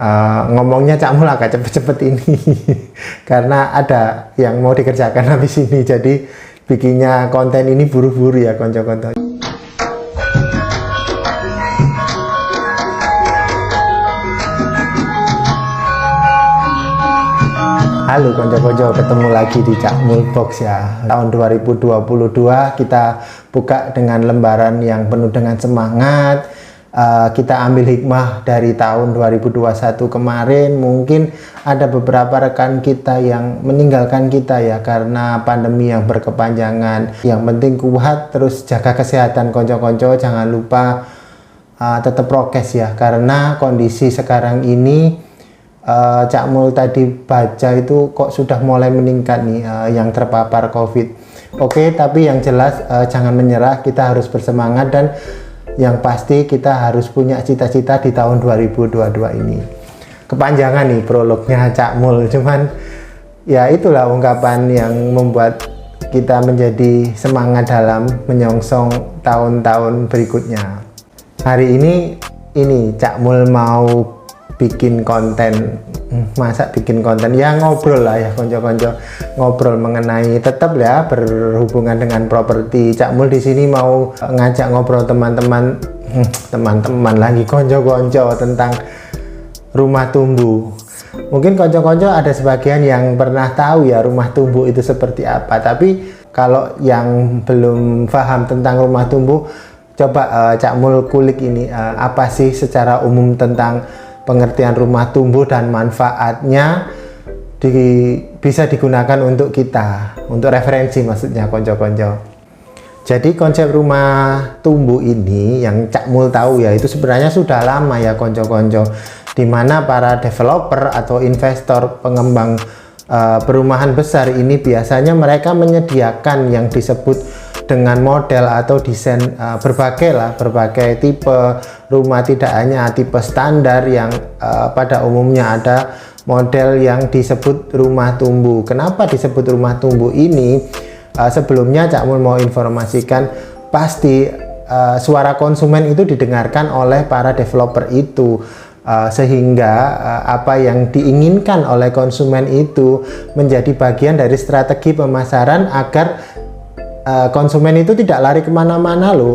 Ngomongnya Cak Mul agak cepet-cepet ini karena ada yang mau dikerjakan habis ini, jadi bikinnya konten ini buru-buru ya konco-konco. Halo konco-konco, ketemu lagi di Cak Mul Box ya. Tahun 2022 kita buka dengan lembaran yang penuh dengan semangat. Kita ambil hikmah dari tahun 2021 kemarin. Mungkin ada beberapa rekan kita yang meninggalkan kita ya karena pandemi yang berkepanjangan. Yang penting kuat, terus jaga kesehatan konco-konco. Jangan lupa tetap prokes ya, karena kondisi sekarang ini Cak Mul tadi baca itu kok sudah mulai meningkat nih yang terpapar COVID. Oke, tapi yang jelas jangan menyerah, kita harus bersemangat, dan yang pasti kita harus punya cita-cita di tahun 2022 ini. Kepanjangan nih prolognya Cak Mul, cuman ya itulah ungkapan yang membuat kita menjadi semangat dalam menyongsong tahun-tahun berikutnya. Hari ini Cak Mul mau bikin konten, masa bikin konten ya, ngobrol lah ya konco-konco, ngobrol mengenai, tetap ya berhubungan dengan properti. Cak Mul di sini mau ngajak ngobrol teman-teman lagi konco-konco tentang rumah tumbuh. Mungkin konco-konco ada sebagian yang pernah tahu ya rumah tumbuh itu seperti apa, tapi kalau yang belum paham tentang rumah tumbuh, coba Cak Mul kulik ini apa sih secara umum tentang pengertian rumah tumbuh dan manfaatnya bisa digunakan untuk kita, untuk referensi maksudnya konco-konco. Jadi konsep rumah tumbuh ini yang Cak Mul tahu ya, itu sebenarnya sudah lama ya konco-konco, dimana para developer atau investor pengembang perumahan besar ini biasanya mereka menyediakan yang disebut dengan model atau desain berbagai tipe rumah, tidak hanya tipe standar yang pada umumnya ada model yang disebut rumah tumbuh. Kenapa disebut rumah tumbuh ini? Sebelumnya Cak Mul mau informasikan, pasti suara konsumen itu didengarkan oleh para developer itu, sehingga apa yang diinginkan oleh konsumen itu menjadi bagian dari strategi pemasaran agar konsumen itu tidak lari kemana-mana loh,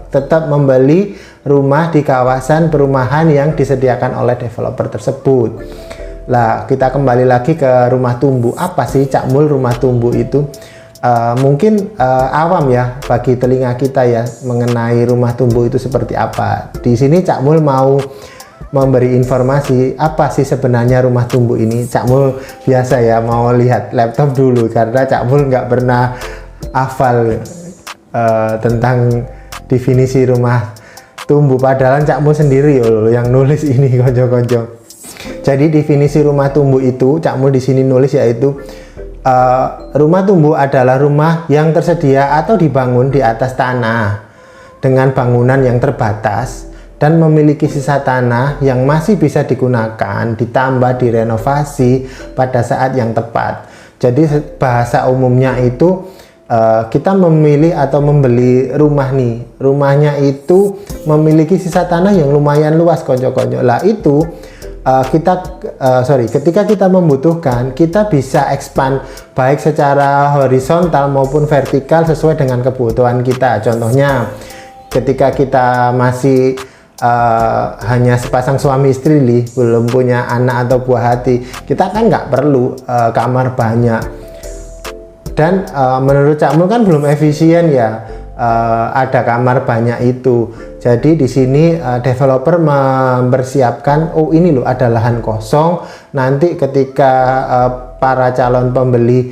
tetap membeli rumah di kawasan perumahan yang disediakan oleh developer tersebut. Lah, kita kembali lagi ke rumah tumbuh. Apa sih Cak Mul rumah tumbuh itu? Mungkin awam ya bagi telinga kita ya mengenai rumah tumbuh itu seperti apa. Di sini Cak Mul mau memberi informasi apa sih sebenarnya rumah tumbuh ini. Cak Mul biasa ya mau lihat laptop dulu karena Cak Mul nggak pernah hafal tentang definisi rumah tumbuh, padahal Cak Mul sendiri yang nulis ini konco-konco. Jadi definisi rumah tumbuh itu Cak Mul di sini nulis yaitu rumah tumbuh adalah rumah yang tersedia atau dibangun di atas tanah dengan bangunan yang terbatas dan memiliki sisa tanah yang masih bisa digunakan, ditambah direnovasi pada saat yang tepat. Jadi bahasa umumnya itu kita memilih atau membeli rumah nih, rumahnya itu memiliki sisa tanah yang lumayan luas konco-konco. Lah itu ketika kita membutuhkan, kita bisa expand baik secara horizontal maupun vertikal sesuai dengan kebutuhan kita. Contohnya ketika kita masih hanya sepasang suami istri nih, belum punya anak atau buah hati, kita kan nggak perlu kamar banyak. Dan menurut Cak Mul kan belum efisien ya ada kamar banyak itu. Jadi di sini developer mempersiapkan, oh ini loh ada lahan kosong, nanti ketika para calon pembeli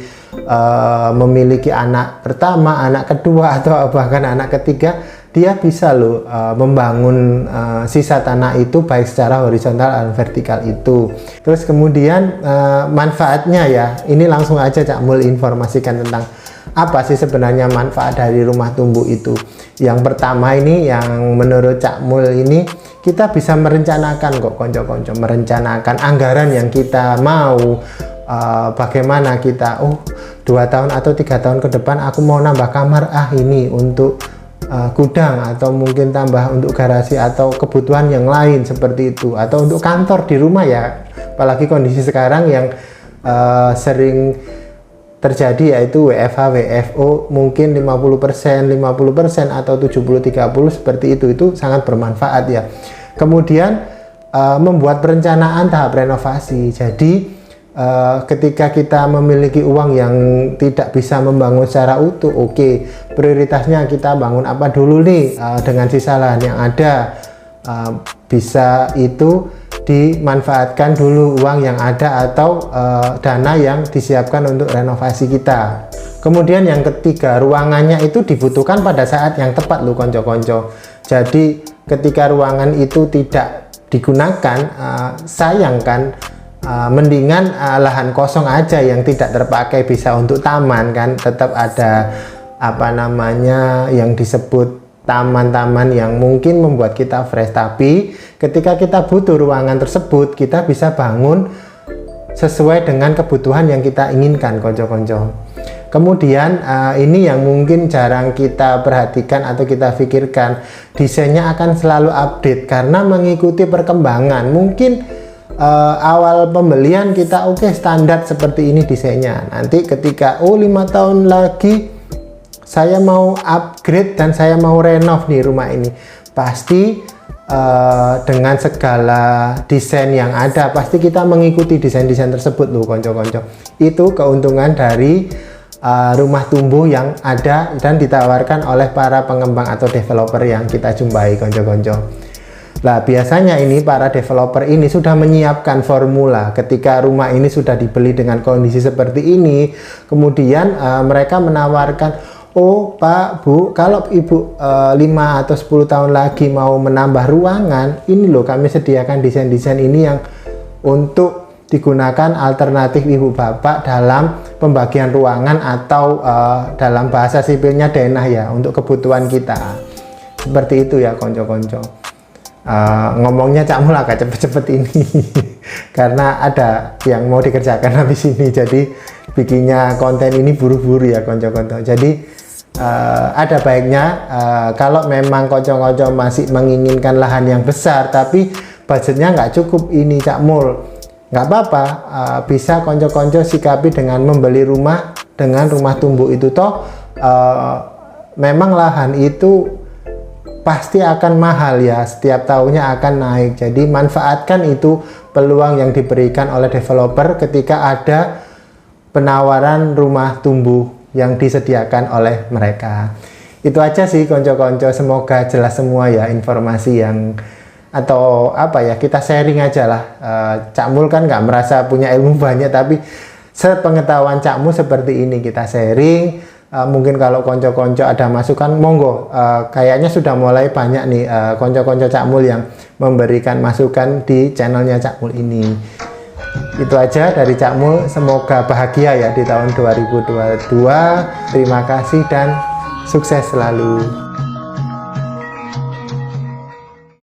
memiliki anak pertama, anak kedua, atau bahkan anak ketiga, dia bisa loh membangun sisa tanah itu baik secara horizontal dan vertikal itu. Terus kemudian manfaatnya ya, ini langsung aja Cak Mul informasikan tentang apa sih sebenarnya manfaat dari rumah tumbuh itu. Yang pertama ini yang menurut Cak Mul ini, kita bisa merencanakan kok konco-konco, merencanakan anggaran yang kita mau. Bagaimana kita 2 tahun atau 3 tahun ke depan aku mau nambah kamar, ini untuk gudang, atau mungkin tambah untuk garasi atau kebutuhan yang lain seperti itu, atau untuk kantor di rumah ya, apalagi kondisi sekarang yang sering terjadi yaitu WFH, WFO, mungkin 50%, 50% atau 70-30 seperti itu sangat bermanfaat ya. Kemudian membuat perencanaan tahap renovasi. Jadi ketika kita memiliki uang yang tidak bisa membangun secara utuh, oke, prioritasnya kita bangun apa dulu nih dengan sisa lahan yang ada, bisa itu dimanfaatkan dulu uang yang ada atau dana yang disiapkan untuk renovasi kita. Kemudian yang ketiga, ruangannya itu dibutuhkan pada saat yang tepat loh konco-konco. Jadi ketika ruangan itu tidak digunakan, sayangkan, mendingan lahan kosong aja yang tidak terpakai, bisa untuk taman kan, tetap ada apa namanya yang disebut taman-taman yang mungkin membuat kita fresh. Tapi ketika kita butuh ruangan tersebut, kita bisa bangun sesuai dengan kebutuhan yang kita inginkan konco-konco. Kemudian ini yang mungkin jarang kita perhatikan atau kita pikirkan, desainnya akan selalu update karena mengikuti perkembangan. Mungkin awal pembelian kita oke, standar seperti ini desainnya, nanti ketika 5 tahun lagi saya mau upgrade dan saya mau renov nih rumah ini, pasti dengan segala desain yang ada pasti kita mengikuti desain-desain tersebut loh konco-konco. Itu keuntungan dari rumah tumbuh yang ada dan ditawarkan oleh para pengembang atau developer yang kita jumpai konco-konco. Nah, biasanya ini para developer ini sudah menyiapkan formula ketika rumah ini sudah dibeli dengan kondisi seperti ini, kemudian mereka menawarkan, oh Pak, Bu, kalau Ibu 5 atau 10 tahun lagi mau menambah ruangan, ini loh kami sediakan desain-desain ini yang untuk digunakan alternatif Ibu Bapak dalam pembagian ruangan atau dalam bahasa sipilnya denah ya, untuk kebutuhan kita. Seperti itu ya konco-konco. Ngomongnya Cak Mul agak cepet-cepet ini karena ada yang mau dikerjakan habis ini, jadi bikinnya konten ini buru-buru ya konco-konco. Jadi ada baiknya kalau memang konco-konco masih menginginkan lahan yang besar tapi budgetnya nggak cukup ini Cak Mul, nggak apa-apa, bisa konco-konco sikapi dengan membeli rumah dengan rumah tumbuh itu. Toh memang lahan itu pasti akan mahal ya, setiap tahunnya akan naik. Jadi manfaatkan itu peluang yang diberikan oleh developer ketika ada penawaran rumah tumbuh yang disediakan oleh mereka. Itu aja sih konco-konco, semoga jelas semua ya informasi yang atau apa ya, kita sharing aja lah. Cak Mul kan nggak merasa punya ilmu banyak, tapi sepengetahuan Cak Mul seperti ini kita sharing. Mungkin kalau konco-konco ada masukan, monggo. Kayaknya sudah mulai banyak nih konco-konco Cak Mul yang memberikan masukan di channelnya Cak Mul ini. Itu aja dari Cak Mul, semoga bahagia ya di tahun 2022. Terima kasih dan sukses selalu.